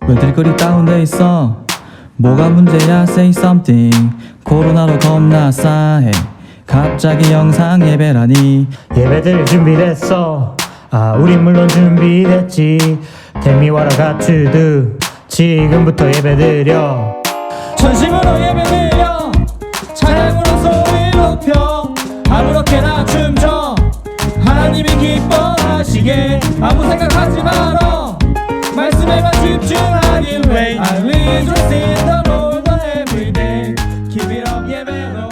왜들 그리 다운돼 있어? 뭐가 문제야? Say something. 코로나로 겁나 싸해. 갑자기 영상 예배라니. 예배들 준비됐어. 우린 물론 준비됐지. Tell me what I got to do. 지금부터 예배드려. 전심으로 예배드려. 찬양으로 소리 높여. 아무렇게나 춤춰. 하나님이 기뻐하시게. 아무 생각하지 마라. 말씀에만 집중하길 왜 I rejoice in the Lord every day. Keep it up 예배로.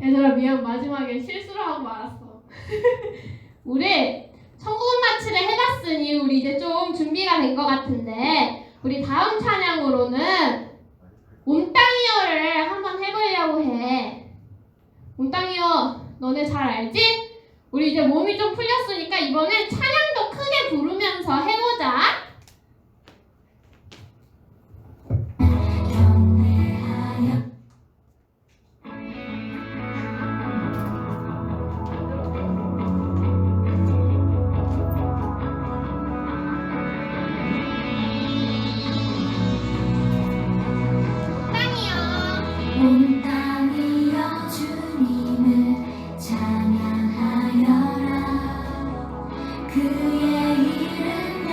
얘들아 미안, 마지막에 실수를 하고 말았어. 우리 천국은 마치를 해봤으니 우리 이제 좀 준비가 된 것 같은데 우리 다음 찬양으로는 온땅이어를 한번 해보려고 해. 온땅이어 너네 잘 알지? 우리 이제 몸이 좀 풀렸으니까 이번엔 찬양도 크게 부르면서 해보자. 온 땅이여 주님을 찬양하여라. 그의 이름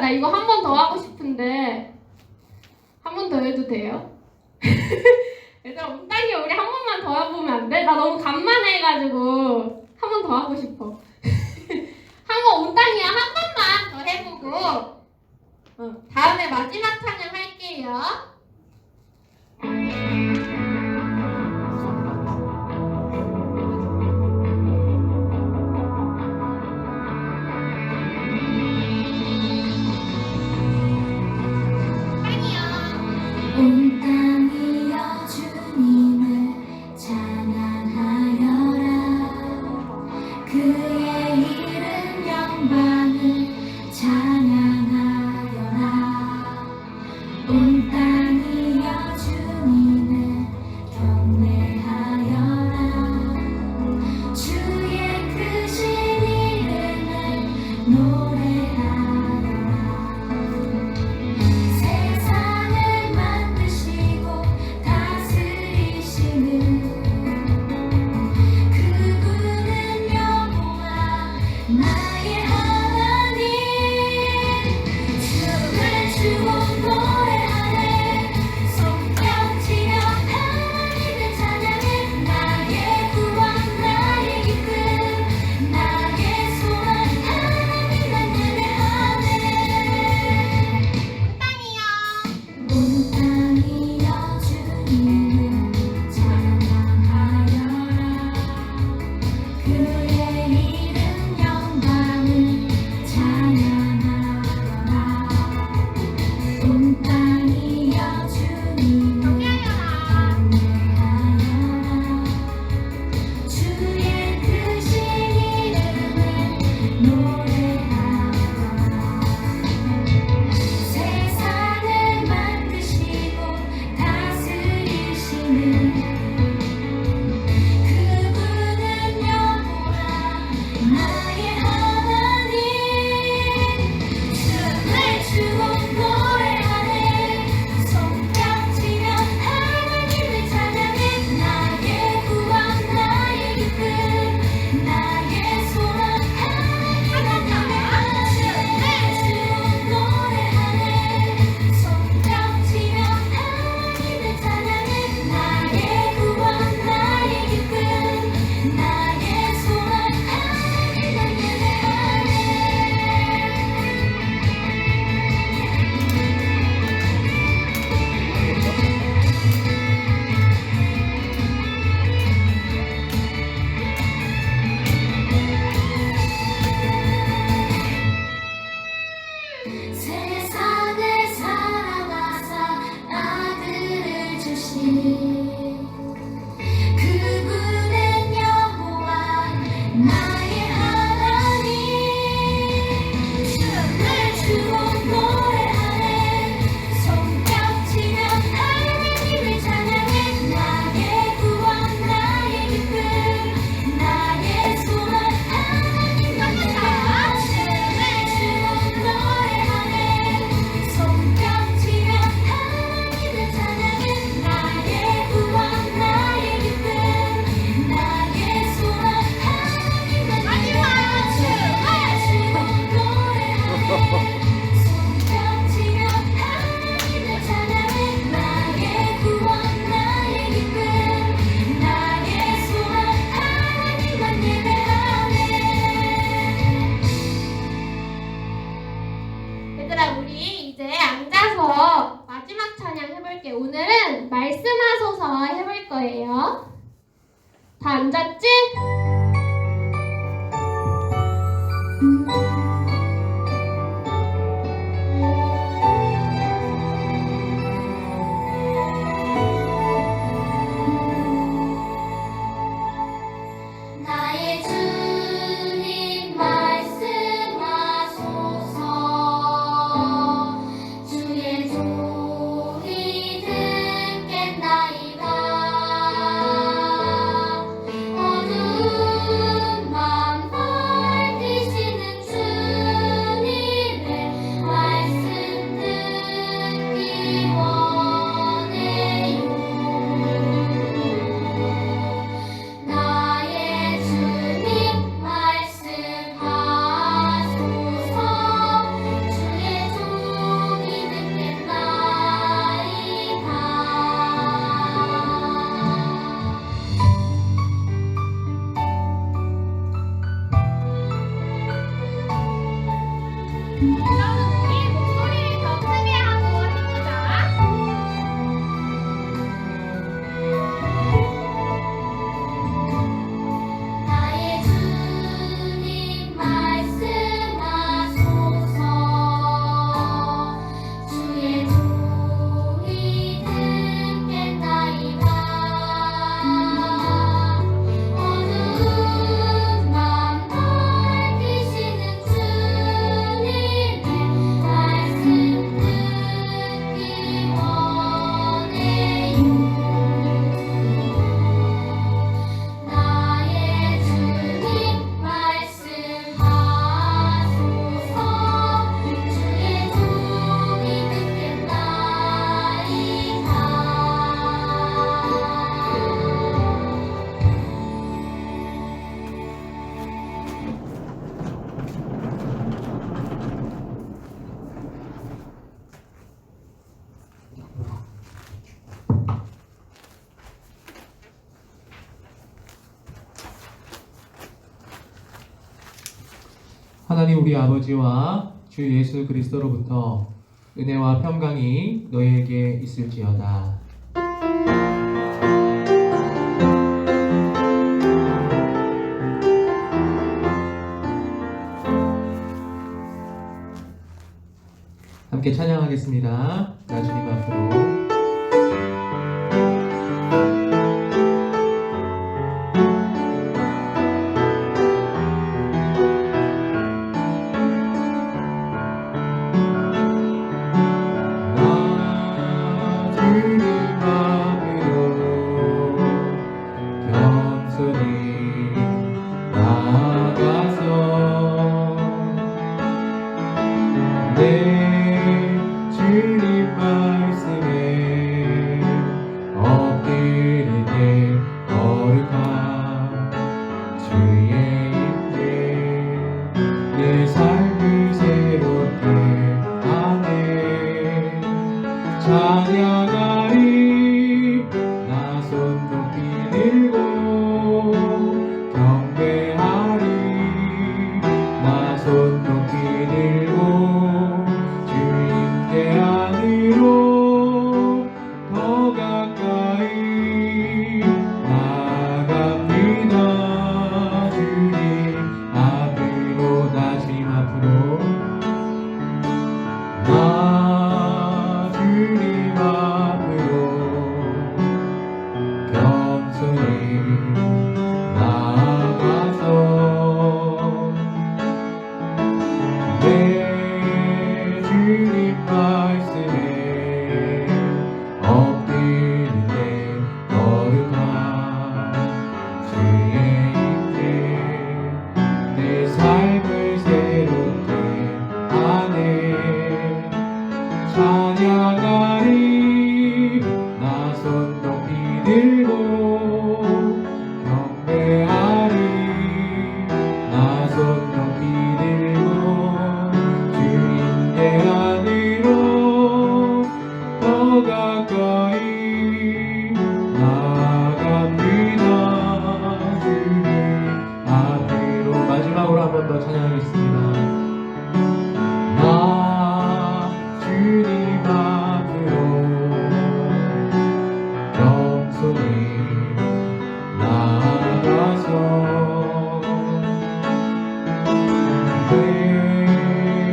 나 이거 한 번 더 하고 싶은데 한 번 더 해도 돼요? 얘들아 웅땅이 우리 한 번만 더 해보면 안 돼? 나 너무 간만에 해가지고 한 번 더 하고 싶어. 한번 웅땅이야 한 번만 더 해보고 다음에 마지막 찬양 할게요. 온 땅이여 주님을 찬양하여라. 그의 이름 영광을 찬양하여라. 온 땅이여 주님을 경배하여라. 주의 크신 이름을 노래하여라. 세상을 만드시고 다스리시는 그분은 여호와 나의 하나님. 춤을 추고 노래하네. 손뼉치며 하나님을 찬양해. 나의 구원 나의 기쁨 나의 소원 하나님만 예배하네. 온 땅이여 주님을 찬양하여라. 그의 이름 영광을 찬양하여라. 온 땅이여 주님을 경배하여라. 주의 크신 이름을 노래하여라. 세상을 만드시고 다스리시는 그분은 여호와 나의 하나님. 춤을 추고 노래하네. 손뼉치며 하나님을 찬양해. 나의 구원 나의 기쁨 나의 소원 하나님만 예배하네. 춤을 추고 노래하네. 손뼉치며 하나님을 찬양해. 나의 구원 나의 기쁨 나의 소원 하나님만 예배하네. 세상을 사랑하사 아들을 주신 그분은 여호와 나의 하나님. 춤을 추고 노래하네. 손뼉치며 하나님을 찬양해. 나의 구원 나의 기쁨 나의 소원 하나님만 예배하네. 춤을 추고 노래하네. 손뼉치며 하나님을 찬양해. 나의 구원 나의 기쁨 나의 소원 하나님만 예배하네. 춤을 추고 노래하네. 손뼉치며 하나님을 찬양해. 나의 구원 나의 기쁨 나의 소원 하나님만 예배하네. 얘들아 우리 이제 앉아서 마지막 찬양 해볼게. 오늘은 말씀하소서 해볼 거예요. 다 앉았지? 나의 주님 말씀하소서. 주의 종이 듣겠나이다. 어두운 맘 밝히시는 주 우리 목소리를 더 크게 하고 해보자. 나의 주님 말씀하소서 주의 종이 듣겠나이다 어두운 맘 밝히시는 주님의 말씀 듣기 원해요 나의 주님 말씀하소서 주의 종이 하나님 우리 아버지와 주 예수 그리스도로부터 은혜와 평강이 너희에게 있을지어다. 함께 찬양하겠습니다. 나 주님 앞으로. 찬양하리 나 손 높이 들고 경배하리 나 손 높이 들고 주님께 안으로 더 가까이 나갑니다 주님 앞으로 나 주님 앞으로 나 주님 앞으로 겸손히 나아가서 내 주님 말씀에 엎드리네 거룩한 주의 임재 내 삶을 새롭게 하네 찬양하리 나 손 높이 들고 경배하리 나 손 높이 들고 주님께 안으로 더 가까이 나갑니다 주님 앞으로 마지막으로 한 번 더 찬양하겠습니다. 나 주님 앞으로 겸손히 나아가서 내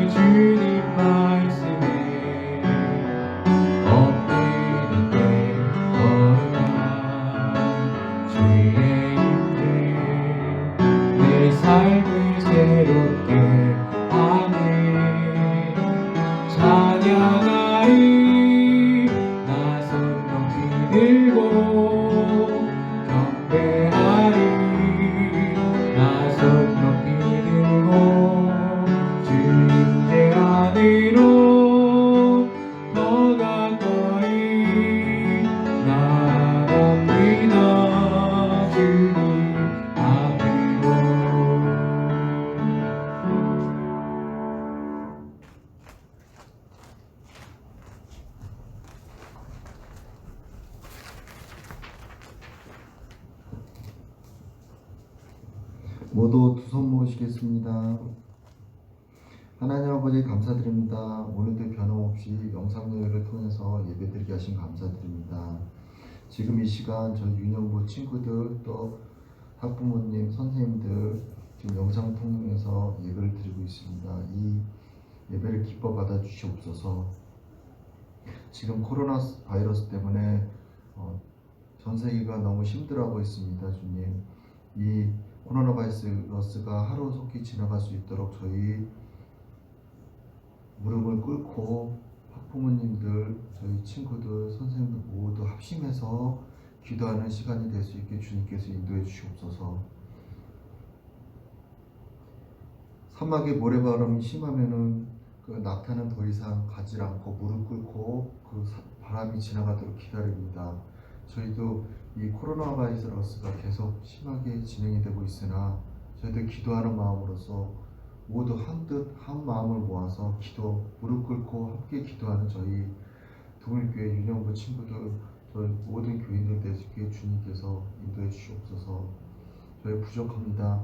주님 말씀에 엎드리네 거룩한 주의 임재 내 삶을 새롭게 하네 찬양하리 나 손 높이 들고 경배하리 나 손 높이 들고 주님께 안으로 더 가까이 나갑니다 주님 앞으로 모두 두 손 모으시겠습니다. 하나님 아버지 감사드립니다. 오늘도 변함없이 영상 예배를 통해서 예배드리게 하신 감사드립니다. 지금 이 시간 저희 유년부 친구들 또 학부모님, 선생님들 지금 영상 통해서 예배를 드리고 있습니다. 이 예배를 기뻐 받아 주시옵소서. 지금 코로나 바이러스 때문에 전 세계가 너무 힘들어하고 있습니다. 주님, 이 코로나 바이러스가 하루속히 지나갈 수 있도록 저희 무릎을 꿇고 학부모님들, 저희 친구들, 선생님들 모두 합심해서 기도하는 시간이 될 수 있게 주님께서 인도해 주시옵소서. 사막에 모래바람이 심하면은 그 낙타는 더 이상 가지 않고 무릎 꿇고 그 바람이 지나가도록 기다립니다. 저희도 이 코로나 바이러스가 계속 심하게 진행이 되고 있으나 저희도 기도하는 마음으로서 모두 한뜻 한 마음을 모아서 무릎 꿇고 함께 기도하는 저희 동일교회 유년부 친구들, 저희 모든 교인들 되시기에 주님께서 인도해 주시옵소서. 저희 부족합니다.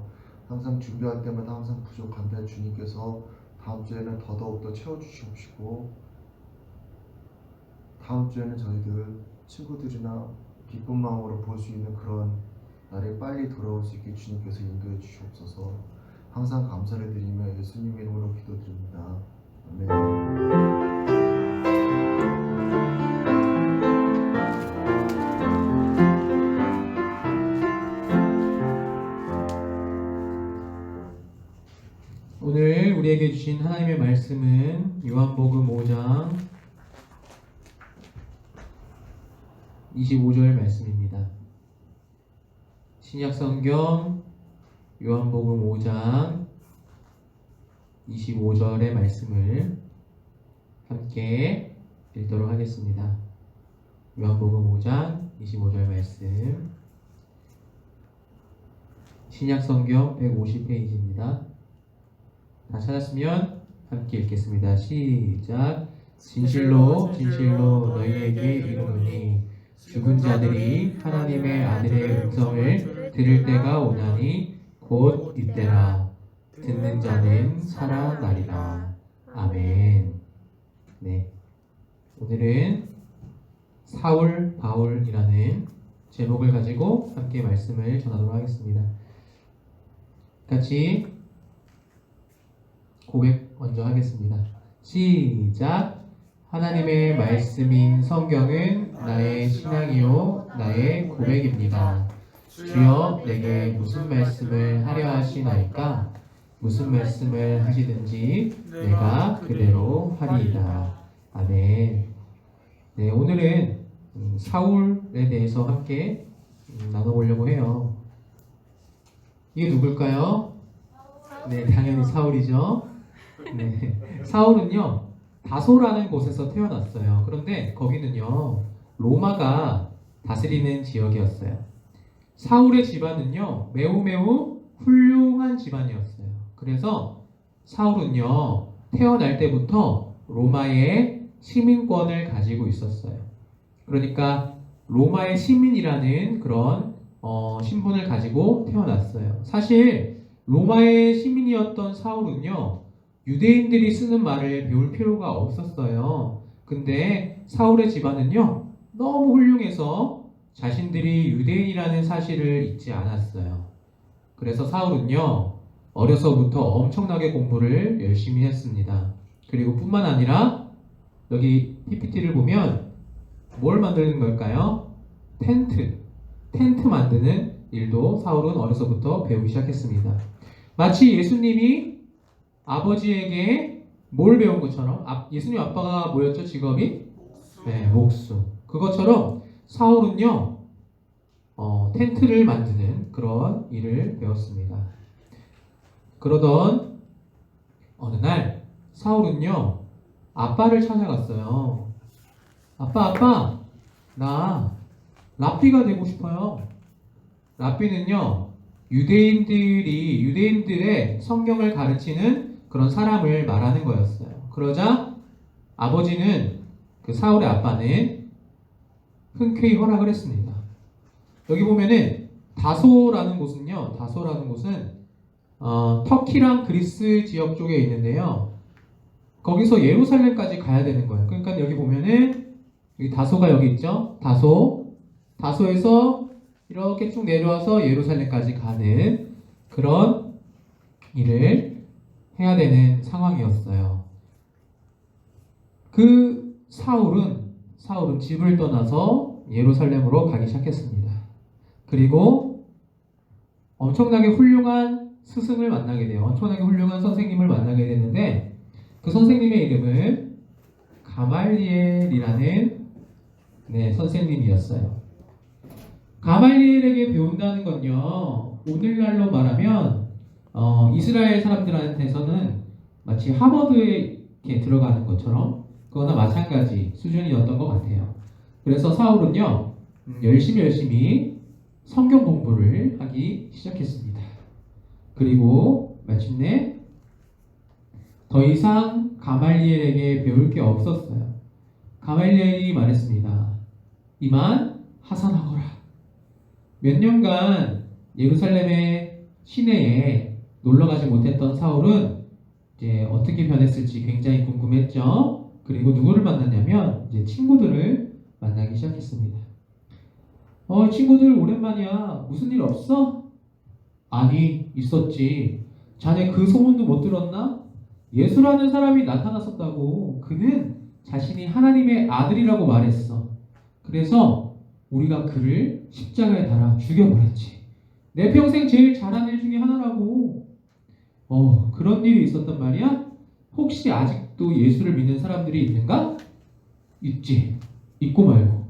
항상 준비할 때마다 항상 부족한데 주님께서 다음 주에는 더더욱더 채워주시옵시고, 다음 주에는 저희들 친구들이나 기쁜 마음으로 볼 수 있는 그런 날이 빨리 돌아올 수 있게 주님께서 인도해 주시옵소서. 항상 감사를 드리며 예수님 이름으로 기도드립니다. 아멘. 오늘 우리에게 주신 하나님의 말씀은 요한복음 5장 25절 말씀입니다. 신약성경 요한복음 5장 25절의 말씀을 함께 읽도록 하겠습니다. 요한복음 5장 25절 말씀, 신약성경 150페이지입니다. 다 찾았으면 함께 읽겠습니다. 시작. 진실로 진실로 너희에게 이르노니 죽은 자들이 하나님의 아들의 음성을 들을 때가 오나니 곧 이때라. 듣는 자는 살아나리라. 아멘. 네, 오늘은 사울 바울이라는 제목을 가지고 함께 말씀을 전하도록 하겠습니다. 같이 고백 먼저 하겠습니다. 시작. 하나님의 말씀인 성경은 나의 신앙이요 나의 고백입니다. 주여 내게 무슨 말씀을 하려 하시나이까? 무슨 말씀을 하시든지 내가 그대로 하리이다. 아멘. 네, 오늘은 사울에 대해서 함께 나눠보려고 해요. 이게 누굴까요? 네, 당연히 사울이죠. 네, 사울은요 다소라는 곳에서 태어났어요. 그런데 거기는요 로마가 다스리는 지역이었어요. 사울의 집안은요 매우 훌륭한 집안이었어요. 그래서 사울은요 태어날 때부터 로마의 시민권을 가지고 있었어요. 그러니까 로마의 시민이라는 그런 신분을 가지고 태어났어요. 사실 로마의 시민이었던 사울은요 유대인들이 쓰는 말을 배울 필요가 없었어요. 근데 사울의 집안은요 너무 훌륭해서 자신들이 유대인이라는 사실을 잊지 않았어요. 그래서 사울은요 어려서부터 엄청나게 공부를 열심히 했습니다. 그리고 뿐만 아니라 여기 PPT를 보면 뭘 만드는 걸까요? 텐트 만드는 일도 사울은 어려서부터 배우기 시작했습니다. 마치 예수님이 아버지에게 뭘 배운 것처럼, 예수님 아빠가 뭐였죠? 직업이? 네, 목수. 그것처럼 사울은요 텐트를 만드는 그런 일을 배웠습니다. 그러던 어느 날 사울은요 아빠를 찾아갔어요. 아빠, 나 랍비가 되고 싶어요. 랍비는요 유대인들의 성경을 가르치는 그런 사람을 말하는 거였어요. 그러자 아버지는, 그 사울의 아빠는 흔쾌히 허락을 했습니다. 여기 보면은 다소라는 곳은 터키랑 그리스 지역 쪽에 있는데요. 거기서 예루살렘까지 가야 되는 거예요. 그러니까 여기 보면은 여기 다소가 여기 있죠. 다소에서 이렇게 쭉 내려와서 예루살렘까지 가는 그런 일을 해야 되는 상황이었어요. 그 사울은 집을 떠나서 예루살렘으로 가기 시작했습니다. 그리고 엄청나게 훌륭한 스승을 만나게 돼요. 엄청나게 훌륭한 선생님을 만나게 되는데 그 선생님의 이름은 가말리엘이라는 선생님이었어요. 가말리엘에게 배운다는 건요, 오늘날로 말하면 이스라엘 사람들한테서는 마치 하버드에 이렇게 들어가는 것처럼 그거나 마찬가지 수준이었던 것 같아요. 그래서 사울은요, 열심히 성경 공부를 하기 시작했습니다. 그리고 마침내 더 이상 가말리엘에게 배울 게 없었어요. 가말리엘이 말했습니다. 이만 하산하거라. 몇 년간 예루살렘의 시내에 놀러가지 못했던 사울은 이제 어떻게 변했을지 굉장히 궁금했죠. 그리고 누구를 만났냐면 이제 친구들을 만나기 시작했습니다. 친구들 오랜만이야. 무슨 일 없어? 아니, 있었지. 자네 그 소문도 못 들었나? 예수라는 사람이 나타났었다고. 그는 자신이 하나님의 아들이라고 말했어. 그래서 우리가 그를 십자가에 달아 죽여버렸지. 내 평생 제일 잘한 일 중에 하나라고. 그런 일이 있었단 말이야? 혹시 아직도 예수를 믿는 사람들이 있는가? 있지. 있고 말고.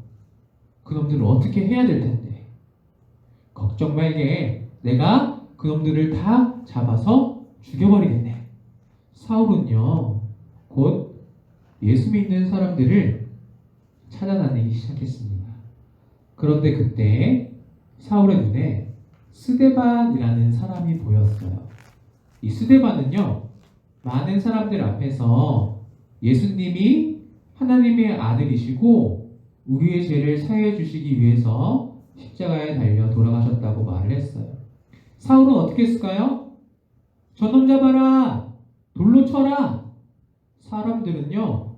그놈들을 어떻게 해야 될 텐데. 걱정 말게. 내가 그놈들을 다 잡아서 죽여버리겠네. 사울은요, 곧 예수 믿는 사람들을 찾아다니기 시작했습니다. 그런데 그때 사울의 눈에 스데반이라는 사람이 보였어요. 이 스데반은요, 많은 사람들 앞에서 예수님이 하나님의 아들이시고 우리의 죄를 사해 주시기 위해서 십자가에 달려 돌아가셨다고 말을 했어요. 사울은 어떻게 했을까요? 저놈 잡아라! 돌로 쳐라! 사람들은요,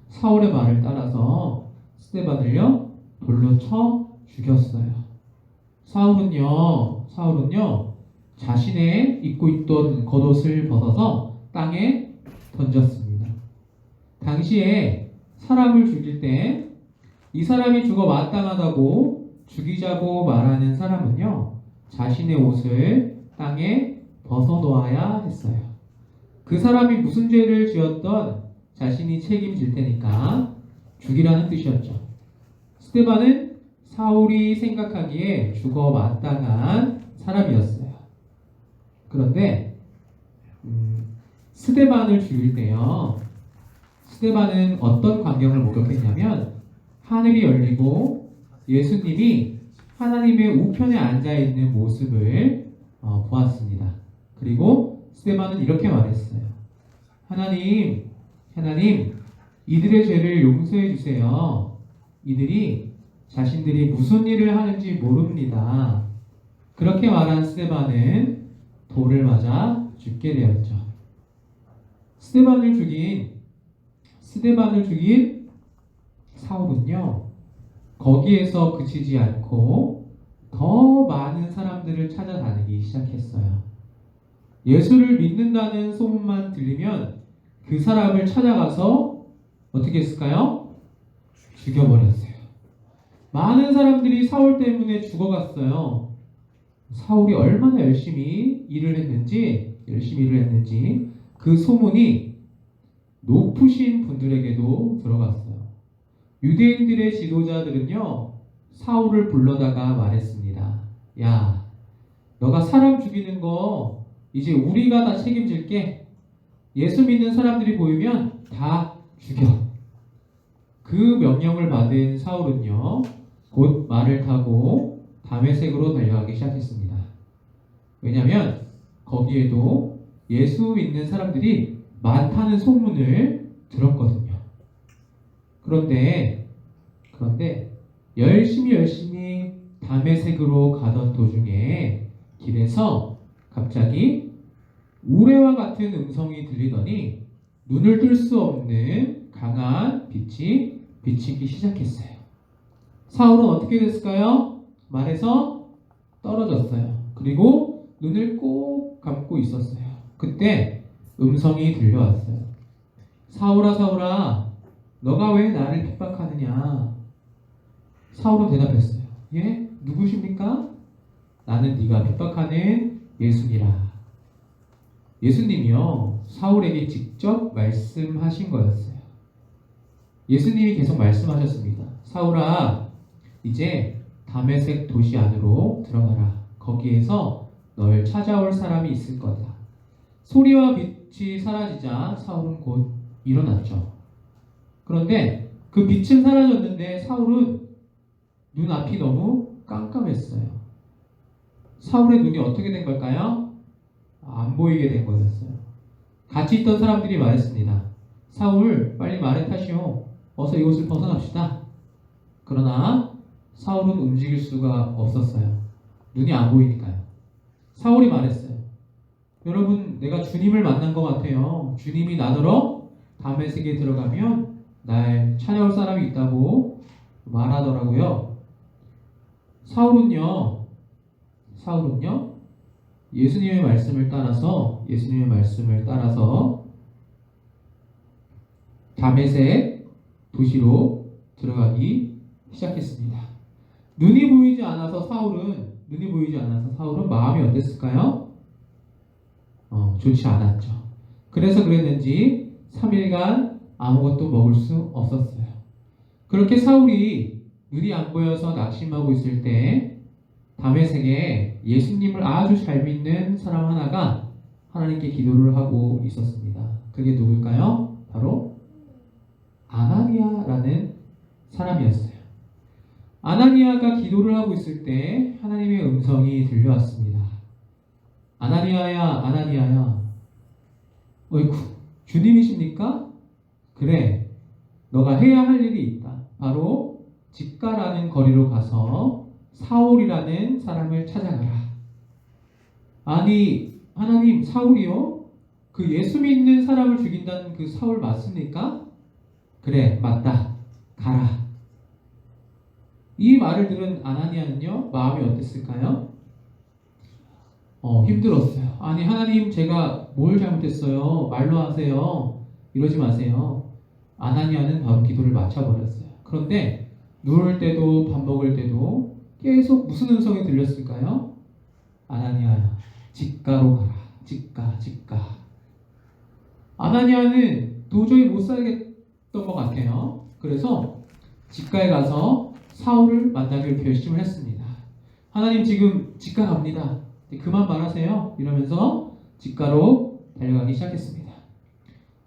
사울의 말을 따라서 스데반을요, 돌로 쳐 죽였어요. 사울은요, 자신의 입고 있던 겉옷을 벗어서 땅에 던졌습니다. 당시에 사람을 죽일 때 이 사람이 죽어 마땅하다고 죽이자고 말하는 사람은요, 자신의 옷을 땅에 벗어놓아야 했어요. 그 사람이 무슨 죄를 지었던 자신이 책임질 테니까 죽이라는 뜻이었죠. 스데반은 사울이 생각하기에 죽어 마땅한 사람이었어요. 그런데 스데반을 죽일 때요, 스데반은 어떤 광경을 목격했냐면 하늘이 열리고 예수님이 하나님의 우편에 앉아있는 모습을 보았습니다. 그리고 스데반은 이렇게 말했어요. 하나님, 이들의 죄를 용서해 주세요. 이들이 자신들이 무슨 일을 하는지 모릅니다. 그렇게 말한 스데반은 돌을 맞아 죽게 되었죠. 스데반을 죽인 사울은요, 거기에서 그치지 않고 더 많은 사람들을 찾아다니기 시작했어요. 예수를 믿는다는 소문만 들리면 그 사람을 찾아가서 어떻게 했을까요? 죽여버렸어요. 많은 사람들이 사울 때문에 죽어갔어요. 사울이 얼마나 열심히 일을 했는지 그 소문이 높으신 분들에게도 들어갔어요. 유대인들의 지도자들은요, 사울을 불러다가 말했습니다. 야, 너가 사람 죽이는 거 이제 우리가 다 책임질게. 예수 믿는 사람들이 보이면 다 죽여. 그 명령을 받은 사울은요, 곧 말을 타고 다메섹으로 달려가기 시작했습니다. 왜냐하면 거기에도 예수 믿는 사람들이 많다는 소문을 들었거든요. 그런데 열심히 다메섹으로 가던 도중에 길에서 갑자기 우레와 같은 음성이 들리더니 눈을 뜰 수 없는 강한 빛이 비치기 시작했어요. 사울은 어떻게 됐을까요? 말에서 떨어졌어요. 그리고 눈을 꼭 감고 있었어요. 그때 음성이 들려왔어요. 사울아, 사울아, 너가 왜 나를 핍박하느냐? 사울은 대답했어요. 예? 누구십니까? 나는 네가 핍박하는 예수니라. 예수님이요, 사울에게 직접 말씀하신 거였어요. 예수님이 계속 말씀하셨습니다. 사울아, 이제 다메섹 도시 안으로 들어가라. 거기에서 널 찾아올 사람이 있을 거다. 소리와 빛이 사라지자 사울은 곧 일어났죠. 그런데 그 빛은 사라졌는데 사울은 눈앞이 너무 깜깜했어요. 사울의 눈이 어떻게 된 걸까요? 안 보이게 된 거였어요. 같이 있던 사람들이 말했습니다. 사울, 빨리 말을 타시오. 어서 이곳을 벗어납시다. 그러나 사울은 움직일 수가 없었어요. 눈이 안 보이니까요. 사울이 말했어요. 여러분, 내가 주님을 만난 것 같아요. 주님이 나더러 다메섹에 들어가면 날 찾아올 사람이 있다고 말하더라고요. 사울은요, 예수님의 말씀을 따라서 다메섹 도시로 들어가기 시작했습니다. 눈이 보이지 않아서 사울은 마음이 어땠을까요? 좋지 않았죠. 그래서 그랬는지 3일간 아무것도 먹을 수 없었어요. 그렇게 사울이 눈이 안 보여서 낙심하고 있을 때 다메섹에 예수님을 아주 잘 믿는 사람 하나가 하나님께 기도를 하고 있었습니다. 그게 누굴까요? 바로 아나니아라는 사람이었어요. 아나니아가 기도를 하고 있을 때 하나님의 음성이 들려왔습니다. 아나니아야, 아나니아야. 어이쿠, 주님이십니까? 그래, 너가 해야 할 일이 있다. 바로 집가라는 거리로 가서 사울이라는 사람을 찾아가라. 아니, 하나님, 사울이요? 그 예수 믿는 사람을 죽인다는 그 사울 맞습니까? 그래, 맞다. 가라. 이 말을 들은 아나니아는요, 마음이 어땠을까요? 힘들었어요. 아니, 하나님, 제가 뭘 잘못했어요? 말로 하세요. 이러지 마세요. 아나니아는 바로 기도를 마쳐버렸어요. 그런데 누울 때도 밥 먹을 때도 계속 무슨 음성이 들렸을까요? 아나니아야, 집가로 가라. 집가. 아나니아는 도저히 못 살겠던 것 같아요. 그래서 집가에 가서 사울을 만나기로 결심을 했습니다. 하나님, 지금 집가 갑니다. 그만 말하세요. 이러면서 집가로 달려가기 시작했습니다.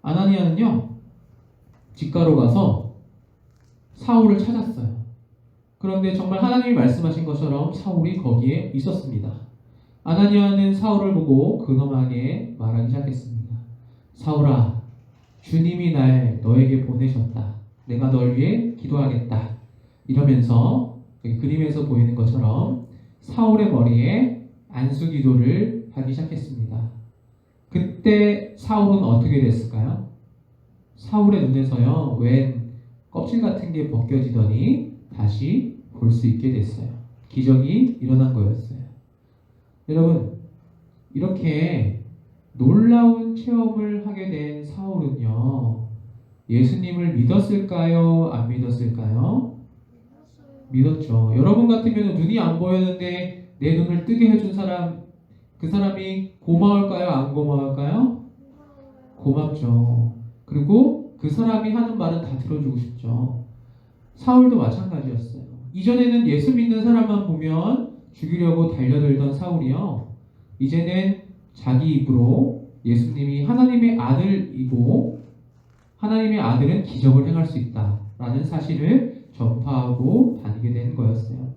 아나니아는요, 집가로 가서 사울을 찾았어요. 그런데 정말 하나님이 말씀하신 것처럼 사울이 거기에 있었습니다. 아나니아는 사울을 보고 근엄하게 말하기 시작했습니다. 사울아, 주님이 날 너에게 보내셨다. 내가 널 위해 기도하겠다. 이러면서 그림에서 보이는 것처럼 사울의 머리에 안수 기도를 하기 시작했습니다. 그때 사울은 어떻게 됐을까요? 사울의 눈에서요, 웬 껍질 같은 게 벗겨지더니 다시 볼 수 있게 됐어요. 기적이 일어난 거였어요. 여러분, 이렇게 놀라운 체험을 하게 된 사울은요, 예수님을 믿었을까요? 안 믿었을까요? 믿었죠. 여러분 같으면 눈이 안 보였는데 내 눈을 뜨게 해준 사람, 그 사람이 고마울까요? 안 고마울까요? 고맙죠. 그리고 그 사람이 하는 말은 다 들어주고 싶죠. 사울도 마찬가지였어요. 이전에는 예수 믿는 사람만 보면 죽이려고 달려들던 사울이요, 이제는 자기 입으로 예수님이 하나님의 아들이고 하나님의 아들은 기적을 행할 수 있다라는 사실을 전파하고 다니게 된 거였어요.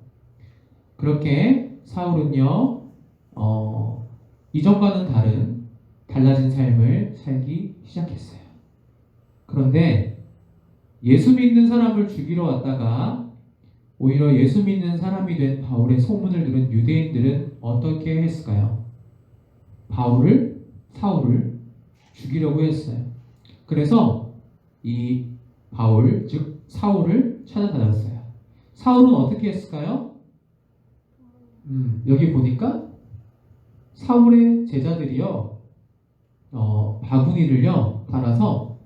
그렇게 사울은요, 이전과는 달라진 삶을 살기 시작했어요. 그런데 예수 믿는 사람을 죽이러 왔다가 오히려 예수 믿는 사람이 된 바울의 소문을 들은 유대인들은 어떻게 했을까요? 사울을 죽이려고 했어요. 그래서 이 바울, 즉 사울을 찾아다녔어요. 사울은 어떻게 했을까요? 여기 보니까 사울의 제자들이요, 바구니를요 달아서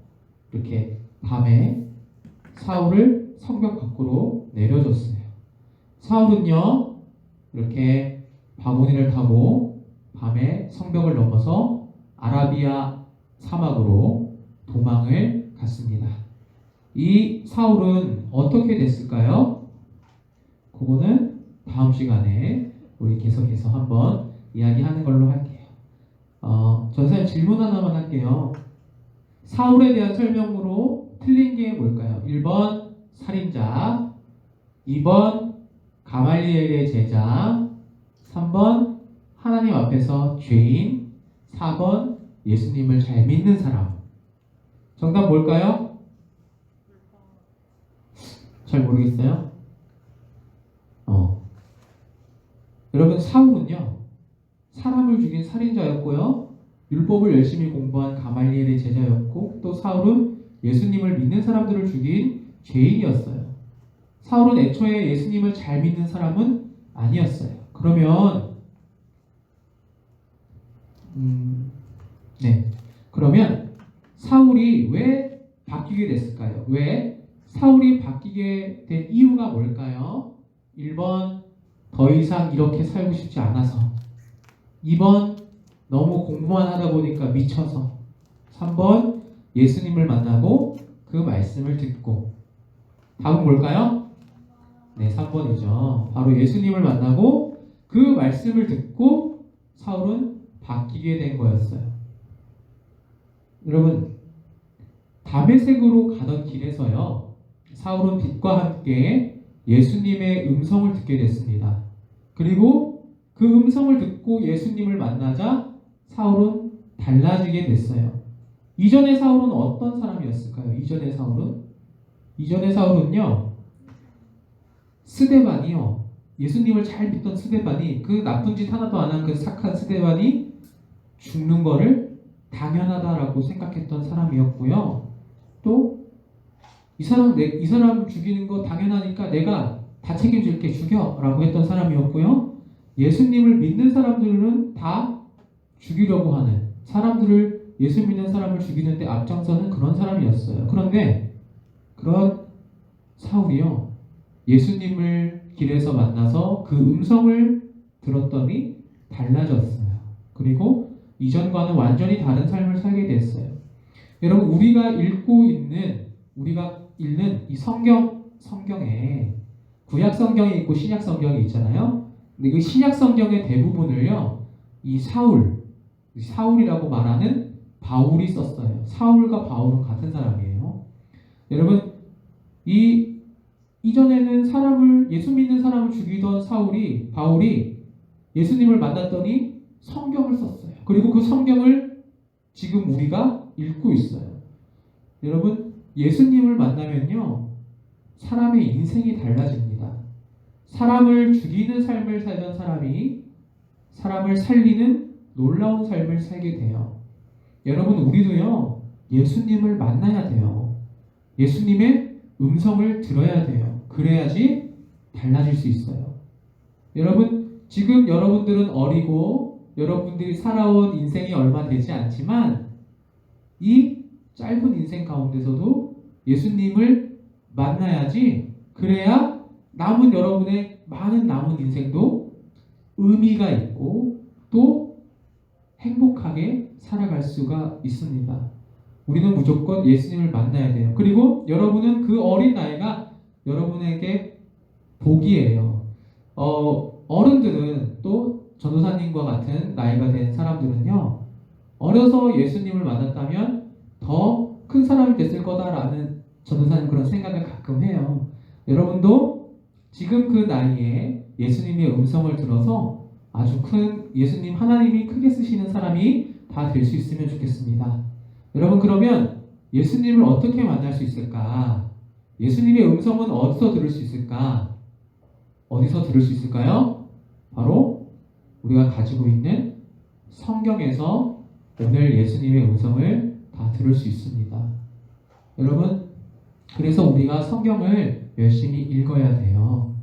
이렇게 밤에 사울을 성벽 밖으로 내려줬어요. 사울은요 이렇게 바구니를 타고 밤에 성벽을 넘어서 아라비아 사막으로 도망을 갔습니다. 이 사울은 어떻게 됐을까요? 그거는 다음 시간에 우리 계속해서 한번 이야기하는 걸로 할게요. 전사님 질문 하나만 할게요. 사울에 대한 설명으로 틀린 게 뭘까요? 1번 살인자, 2번 가말리엘의 제자, 3번 하나님 앞에서 죄인, 4번 예수님을 잘 믿는 사람. 정답 뭘까요? 잘 모르겠어요? 여러분, 사울은요 사람을 죽인 살인자였고요, 율법을 열심히 공부한 가말리엘의 제자였고, 또 사울은 예수님을 믿는 사람들을 죽인 죄인이었어요. 사울은 애초에 예수님을 잘 믿는 사람은 아니었어요. 그러면 그러면 사울이 왜 바뀌게 됐을까요? 왜 사울이 바뀌게 된 이유가 뭘까요? 1번 더 이상 이렇게 살고 싶지 않아서, 2번 너무 공부만 하다 보니까 미쳐서, 3번 예수님을 만나고 그 말씀을 듣고. 답은 뭘까요? 네, 3번이죠. 바로 예수님을 만나고 그 말씀을 듣고 사울은 바뀌게 된 거였어요. 여러분, 다메섹으로 가던 길에서요 사울은 빛과 함께 예수님의 음성을 듣게 됐습니다. 그리고 그 음성을 듣고 예수님을 만나자 사울은 달라지게 됐어요. 이전의 사울은 어떤 사람이었을까요? 이전의 사울은요 스데반이요, 예수님을 잘 믿던 스데반이, 그 나쁜 짓 하나도 안 한 그 착한 스데반이 죽는 거를 당연하다라고 생각했던 사람이었고요. 또 이 사람 죽이는 거 당연하니까 내가 다 책임질게, 죽여라고 했던 사람이었고요. 예수님을 믿는 사람들은 다 죽이려고 하는, 사람들을, 예수 믿는 사람을 죽이는데 앞장서는 그런 사람이었어요. 그런데 그런 사울이요 예수님을 길에서 만나서 그 음성을 들었더니 달라졌어요. 그리고 이전과는 완전히 다른 삶을 살게 됐어요. 여러분, 우리가 읽는 이 성경에 구약 성경이 있고 신약 성경이 있잖아요. 근데 그 신약 성경의 대부분을요 이 사울이라고 말하는 바울이 썼어요. 사울과 바울은 같은 사람이에요. 여러분, 이전에는 예수 믿는 사람을 죽이던 바울이 예수님을 만났더니 성경을 썼어요. 그리고 그 성경을 지금 우리가 읽고 있어요. 여러분, 예수님을 만나면요 사람의 인생이 달라집니다. 사람을 죽이는 삶을 살던 사람이 사람을 살리는 놀라운 삶을 살게 돼요. 여러분, 우리도요 예수님을 만나야 돼요. 예수님의 음성을 들어야 돼요. 그래야지 달라질 수 있어요. 여러분, 지금 여러분들은 어리고 여러분들이 살아온 인생이 얼마 되지 않지만 이 짧은 인생 가운데서도 예수님을 만나야지, 그래야 여러분의 많은 남은 인생도 의미가 있고 또 행복하게 살아갈 수가 있습니다. 우리는 무조건 예수님을 만나야 돼요. 그리고 여러분은 그 어린 나이가 여러분에게 복이에요. 어른들은, 또 전도사님과 같은 나이가 된 사람들은요 어려서 예수님을 만났다면 더 큰 사람이 됐을 거다라는 전도사님 그런 생각을 가끔 해요. 여러분도 지금 그 나이에 예수님의 음성을 들어서 아주 큰 예수님, 하나님이 크게 쓰시는 사람이 다 될 수 있으면 좋겠습니다. 여러분, 그러면 예수님을 어떻게 만날 수 있을까? 예수님의 음성은 어디서 들을 수 있을까? 어디서 들을 수 있을까요? 바로 우리가 가지고 있는 성경에서 오늘 예수님의 음성을 다 들을 수 있습니다. 여러분, 그래서 우리가 성경을 열심히 읽어야 돼요.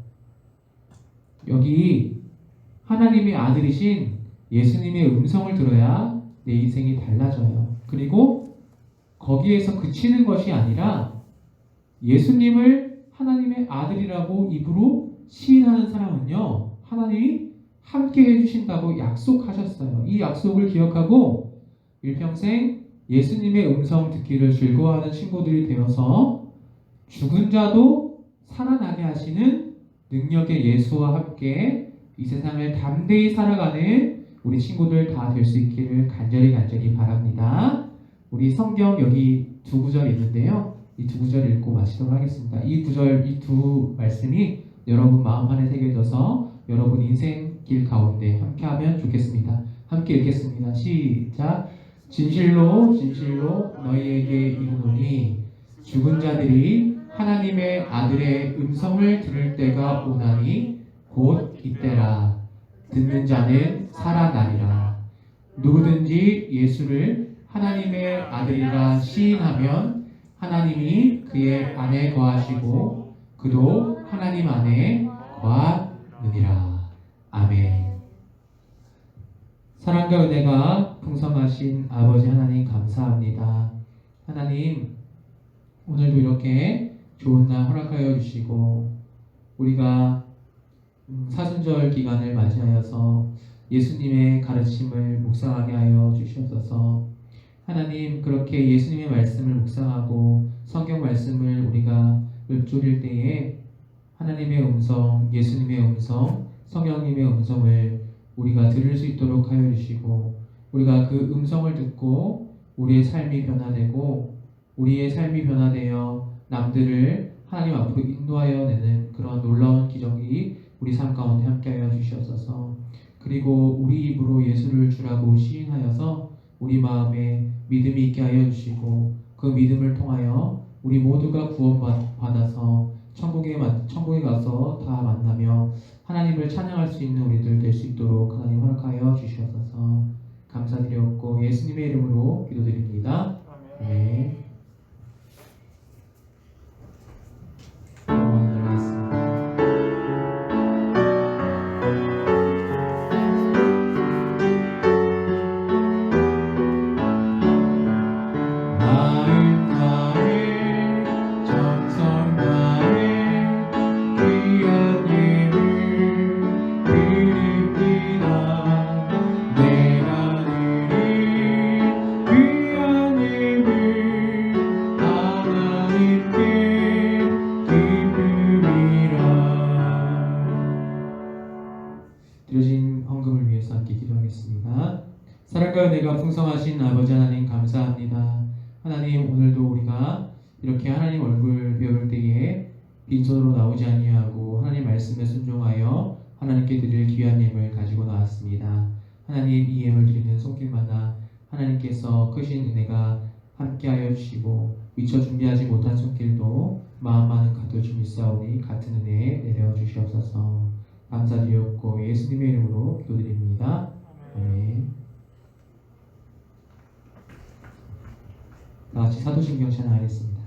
여기 하나님의 아들이신 예수님의 음성을 들어야 내 인생이 달라져요. 그리고 거기에서 그치는 것이 아니라 예수님을 하나님의 아들이라고 입으로 시인하는 사람은요, 하나님이 함께 해주신다고 약속하셨어요. 이 약속을 기억하고 일평생 예수님의 음성 듣기를 즐거워하는 친구들이 되어서 죽은 자도 살아나게 하시는 능력의 예수와 함께 이 세상을 담대히 살아가는 우리 친구들 다 될 수 있기를 간절히 바랍니다. 우리 성경 여기 두 구절 있는데요. 이 두 구절 읽고 마치도록 하겠습니다. 이 두 말씀이 여러분 마음 안에 새겨져서 여러분 인생길 가운데 함께하면 좋겠습니다. 함께 읽겠습니다. 시작. 진실로 너희에게 이르노니 죽은 자들이 하나님의 아들의 음성을 들을 때가 오나니 곧 이때라. 듣는 자는 살아나리라. 누구든지 예수를 하나님의 아들이라 시인하면 하나님이 그의 안에 거하시고 그도 하나님 안에 거하느니라. 아멘. 사랑과 은혜가 풍성하신 아버지 하나님 감사합니다. 하나님, 오늘도 이렇게 좋은 날 허락하여 주시고 우리가 사순절 기간을 맞이하여서 예수님의 가르침을 묵상하게 하여 주시옵소서. 하나님, 그렇게 예수님의 말씀을 묵상하고 성경 말씀을 우리가 읊조릴 때에 하나님의 음성, 예수님의 음성, 성령님의 음성을 우리가 들을 수 있도록 하여 주시고 우리가 그 음성을 듣고 우리의 삶이 변화되고 우리의 삶이 변화되어 남들을 하나님 앞으로 인도하여 내는 그런 놀라운 기적이 우리 삶 가운데 함께하여 주시옵소서. 그리고 우리 입으로 예수를 주라고 시인하여서 우리 마음에 믿음이 있게 하여 주시고 그 믿음을 통하여 우리 모두가 구원받아서 천국에 가서 다 만나며 하나님을 찬양할 수 있는 우리들 될 수 있도록 하나님 허락하여 주시옵소서. 감사드리옵고 예수님의 이름으로 기도드립니다. 아멘. 드려진 헌금을 위해서 함께 기도하겠습니다. 사랑과 은혜가 풍성하신 아버지 하나님 감사합니다. 하나님, 오늘도 우리가 이렇게 하나님 얼굴 배울 때에 빈손으로 나오지 아니하고 하나님 말씀에 순종하여 하나님께 드릴 귀한 예물 가지고 나왔습니다. 하나님, 이 예물 드리는 손길마다 하나님께서 크신 은혜가 함께하여 주시고 미처 준비하지 못한 손길도 마음만은 가득 주시사오니 같은 은혜에 내려 주시옵소서. 감사드리옵고 예수님의 이름으로 기도드립니다. 아멘. 다 같이 사도신경 찬양하겠습니다.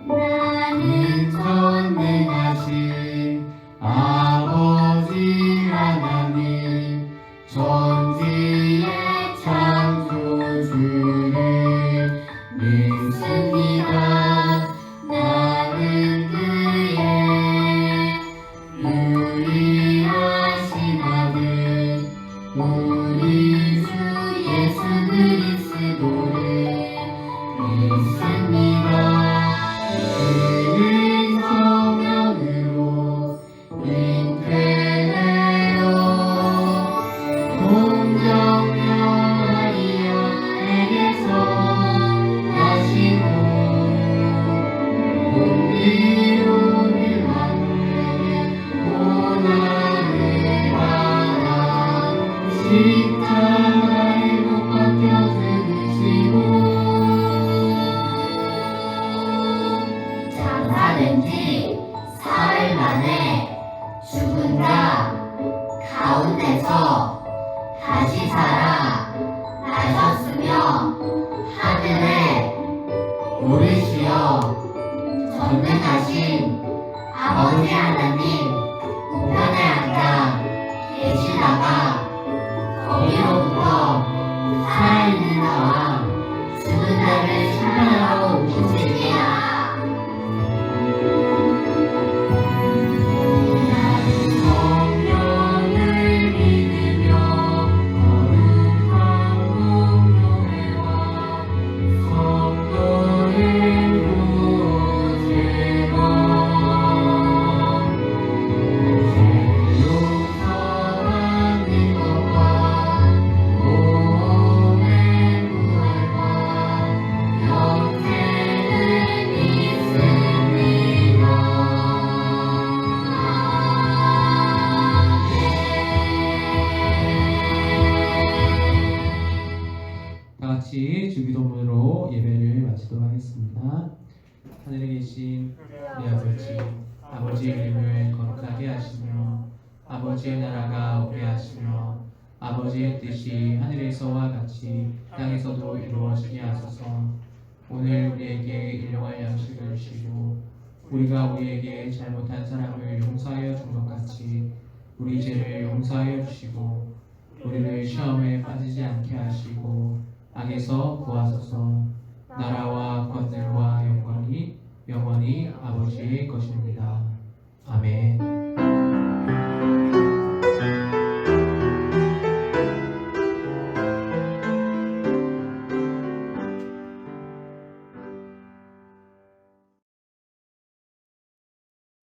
나는 전능하신 아버지 하나님 천지의 창조주를 믿습니다. 오르시어 전능하신 아버지 하나님 우편에 앉아 계시다가 거기로부터 살아있는 자와 죽은 자를 심판하러 오시니라. 나는 성령을 믿으며 거룩한 공교회와 성도의 교제와 죄 용서받는 것과 몸의 부활과 영생을 믿습니다. 다 같이 주기도문으로 예배를 마치도록 하겠습니다. 하늘에 계신 우리 아버지, 아버지의 이름을 거룩하게 하시며 아버지의 나라가 오게 하시며 아버지의 뜻이 하늘에서와 같이 땅에서도 이루어지게 하소서. 오늘 우리에게 일용할 양식을 주시고 우리가 우리에게 잘못한 사람을 용서하여 준 것 같이 우리 죄를 용서하여 주시고 우리를 시험에 빠지지 않게 하시고 악에서 구하소서. 나라와 권능과 영광이 영원히 아버지의 것입니다. 아멘.